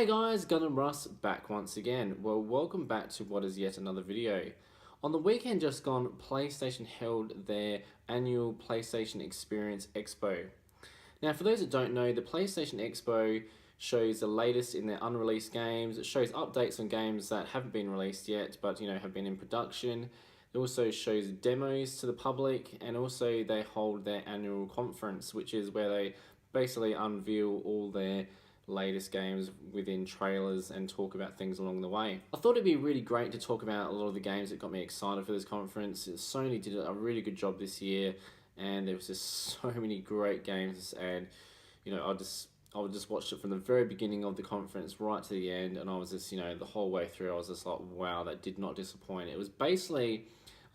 Hey guys, Gundamruss back once again. Well, welcome back to what is yet another video. On the weekend just gone, PlayStation held their annual PlayStation Experience Expo. Now, for those that don't know, the PlayStation Expo shows the latest in their unreleased games. It shows updates on games that haven't been released yet, but have been in production. It also shows demos to the public, and also they hold their annual conference, which is where they basically unveil all their latest games within trailers and talk about things along the way. I thought it'd be really great to talk about a lot of the games that got me excited for this conference. Sony did a really good job this year, and there was just so many great games, and I would just watch it from the very beginning of the conference right to the end, and I was just, the whole way through I was just like, wow, that did not disappoint. It was basically,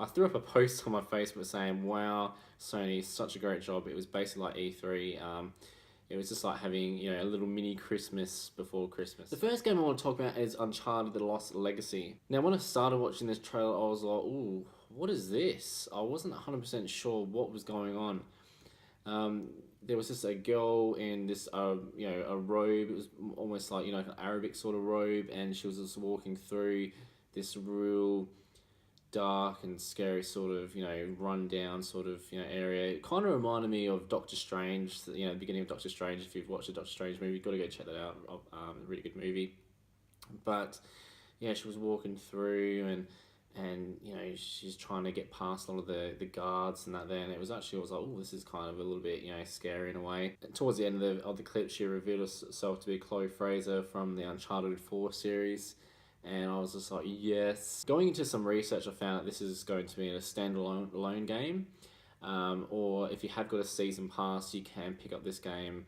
I threw up a post on my Facebook saying, wow, Sony, such a great job. It was basically like E3. It was just like having, a little mini Christmas before Christmas. The first game I want to talk about is Uncharted: The Lost Legacy. Now, when I started watching this trailer, I was like, ooh, what is this? I wasn't 100% sure what was going on. There was just a girl in this, a robe. It was almost like, an Arabic sort of robe, and she was just walking through this real dark and scary sort of, run down sort of, area. It kind of reminded me of Doctor Strange, the beginning of Doctor Strange. If you've watched a Doctor Strange movie, you've got to go check that out. Really good movie. But yeah, she was walking through and she's trying to get past all of the guards and that there, and it was like, oh, this is kind of a little bit, scary in a way. And towards the end of the clip, she revealed herself to be Chloe Fraser from the Uncharted 4 series. And I was just like, yes. Going into some research, I found that this is going to be a standalone game. Or if you have got a season pass, you can pick up this game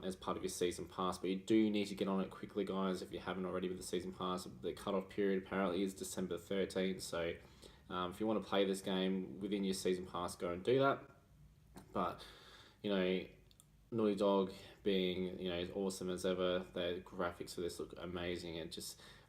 as part of your season pass. But you do need to get on it quickly, guys, if you haven't already with the season pass. The cutoff period apparently is December 13th. So if you want to play this game within your season pass, go and do that. But, Naughty Dog being, as awesome as ever, the graphics for this look amazing, and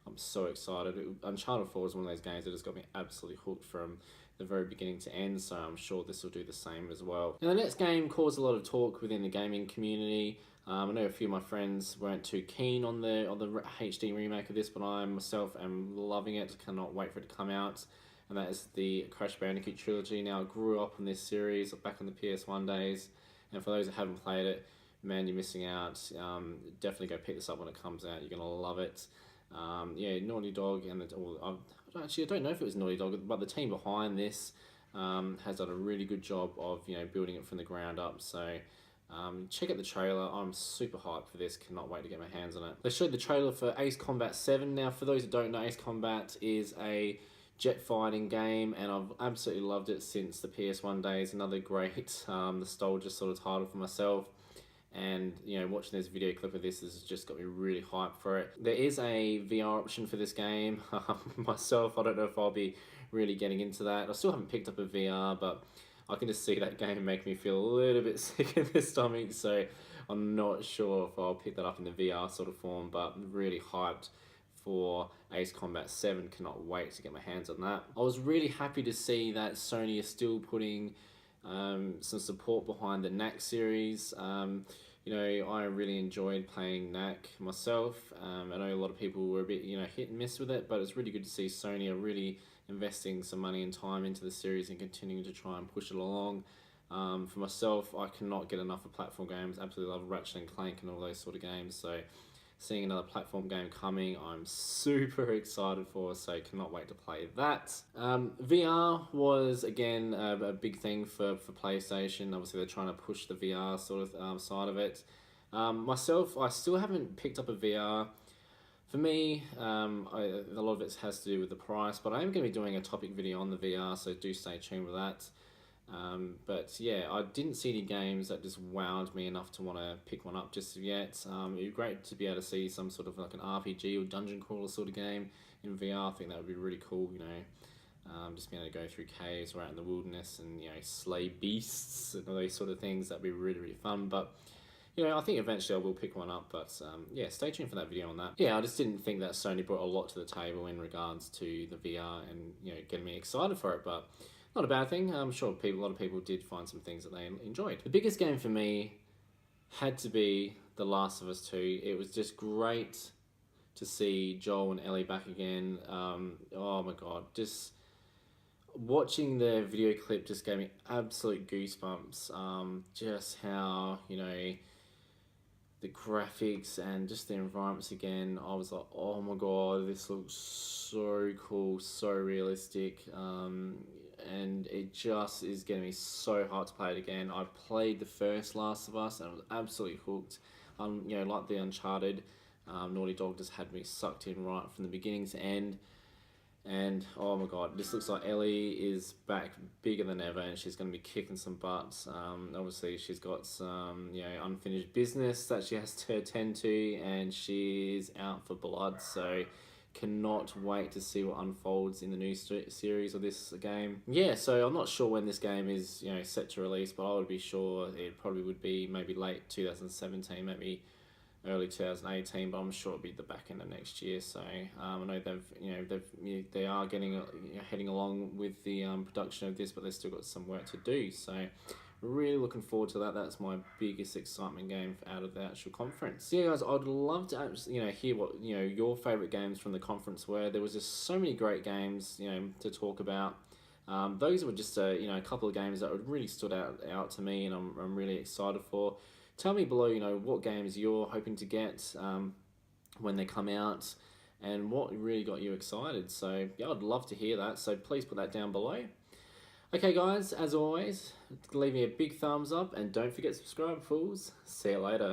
I'm so excited. Uncharted 4 is one of those games that has got me absolutely hooked from the very beginning to end, so I'm sure this will do the same as well. Now, the next game caused a lot of talk within the gaming community. I know a few of my friends weren't too keen on the HD remake of this, but I myself am loving it. Cannot wait for it to come out. And that is the Crash Bandicoot Trilogy. Now, I grew up on this series back in the PS1 days, and for those that haven't played it, man, you're missing out. Definitely go pick this up when it comes out. You're going to love it. Naughty Dog, and I don't know if it was Naughty Dog, but the team behind this has done a really good job of building it from the ground up. So check out the trailer. I'm super hyped for this. Cannot wait to get my hands on it. They showed the trailer for Ace Combat 7. Now, for those who don't know, Ace Combat is a jet fighting game, and I've absolutely loved it since the PS1 days. Another great nostalgia sort of title for myself. And watching this video clip of this has just got me really hyped for it. There is a VR option for this game. Myself, I don't know if I'll be really getting into that. I still haven't picked up a VR, but I can just see that game make me feel a little bit sick in the stomach, so I'm not sure if I'll pick that up in the VR sort of form, but I'm really hyped for Ace Combat 7. Cannot wait to get my hands on that. I was really happy to see that Sony is still putting some support behind the Knack series. I really enjoyed playing Knack myself. I know a lot of people were a bit, hit and miss with it, but it's really good to see Sony are really investing some money and time into the series and continuing to try and push it along. For myself, I cannot get enough of platform games. Absolutely love Ratchet and Clank and all those sort of games. So seeing another platform game coming, I'm super excited for, so cannot wait to play that. VR was, again, a big thing for PlayStation. Obviously, they're trying to push the VR sort of side of it. Myself, I still haven't picked up a VR. For me, a lot of it has to do with the price, but I am going to be doing a topic video on the VR, so do stay tuned with that. But yeah, I didn't see any games that just wowed me enough to want to pick one up just yet. It'd be great to be able to see some sort of like an RPG or dungeon crawler sort of game in VR. I think that would be really cool, just being able to go through caves or out in the wilderness and, slay beasts and all those sort of things. That'd be really, really fun. But, I think eventually I will pick one up, but yeah, stay tuned for that video on that. Yeah, I just didn't think that Sony brought a lot to the table in regards to the VR and, getting me excited for it, but not a bad thing. I'm sure a lot of people did find some things that they enjoyed. The biggest game for me had to be The Last of Us 2. It was just great to see Joel and Ellie back again. Oh my god, just watching the video clip just gave me absolute goosebumps. Just how, you know, the graphics and just the environments again, I was like, oh my god, this looks so cool, so realistic. And it just is getting me so hard to play it again. I played the first Last of Us and I was absolutely hooked. You know, like the Uncharted, Naughty Dog just had me sucked in right from the beginning to end. And oh my god, this looks like Ellie is back bigger than ever, and she's going to be kicking some butts. Obviously, she's got some, you know, unfinished business that she has to attend to, and she's out for blood. So, cannot wait to see what unfolds in the new series of this game. Yeah, so I'm not sure when this game is, you know, set to release, but I would be sure it probably would be maybe late 2017, maybe early 2018, but I'm sure it'll be the back end of next year. So I know they are getting heading along with the production of this, but they've still got some work to do. So really looking forward to that. That's my biggest excitement game out of the actual conference. So yeah, guys, I'd love to hear what your favorite games from the conference were. There was just so many great games to talk about. Those were just a couple of games that really stood out to me, and I'm really excited for. Tell me below, what games you're hoping to get when they come out, and what really got you excited. So yeah, I'd love to hear that. So please put that down below. Okay, guys, as always, leave me a big thumbs up, and don't forget to subscribe, fools. See you later.